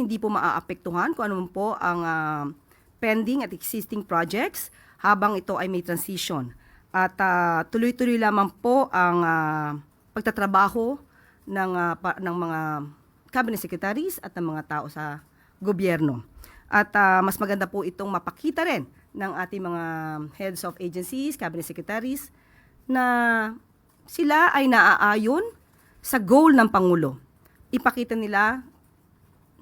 Hindi po maaapektuhan kung ano man po ang pending at existing projects habang ito ay may transition. At tuloy-tuloy lamang po ang pagtatrabaho ng mga cabinet secretaries at ng mga tao sa gobyerno. At mas maganda po itong mapakita rin ng ating mga heads of agencies, cabinet secretaries, na sila ay naaayon sa goal ng Pangulo. Ipakita nila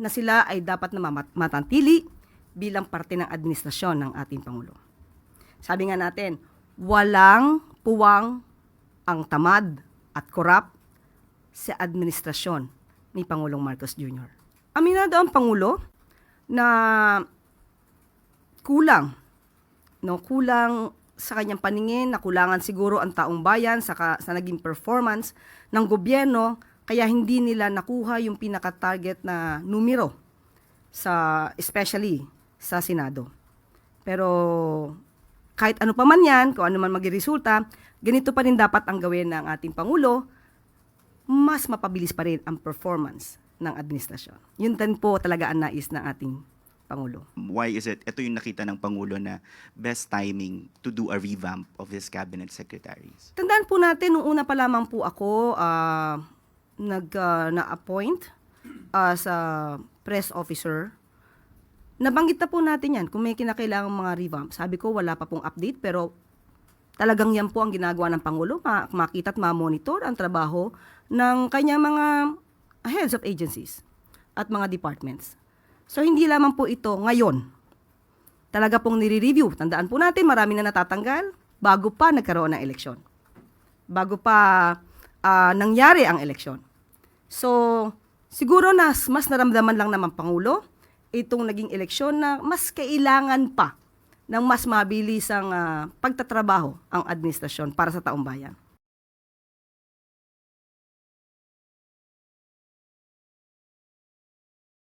na sila ay dapat na matantili bilang parte ng administrasyon ng ating Pangulo. Sabi nga natin, walang puwang ang tamad at korap sa administrasyon ni Pangulong Marcos Jr. Aminado ang Pangulo na kulang sa kanyang paningin, na kulangan siguro ang taong bayan sa naging performance ng gobyerno, kaya hindi nila nakuha yung pinaka-target na numero, especially sa Senado. Pero kahit ano pa man yan, kung ano man maging-resulta, ganito pa rin dapat ang gawin ng ating Pangulo, mas mapabilis pa rin ang performance ng administrasyon. Yun din po talaga ang nais ng ating Pangulo. Why is it, ito yung nakita ng Pangulo na best timing to do a revamp of his cabinet secretaries? Tandaan po natin, nung una pa lamang po ako na-appoint as a press officer, nabanggit na po natin yan kung may kinakailangang mga revamp. Sabi ko, wala pa pong update, pero talagang yan po ang ginagawa ng Pangulo, makita at ma-monitor ang trabaho ng kanyang mga heads of agencies at mga departments. So, hindi lamang po ito ngayon. Talaga pong nire-review. Tandaan po natin, marami na natatanggal bago pa nagkaroon ng eleksyon. Bago pa nangyari ang eleksyon. So, siguro mas naramdaman lang naman Pangulo itong naging eleksyon na mas kailangan pa ng mas mabilis ang pagtatrabaho ang administrasyon para sa taong bayan.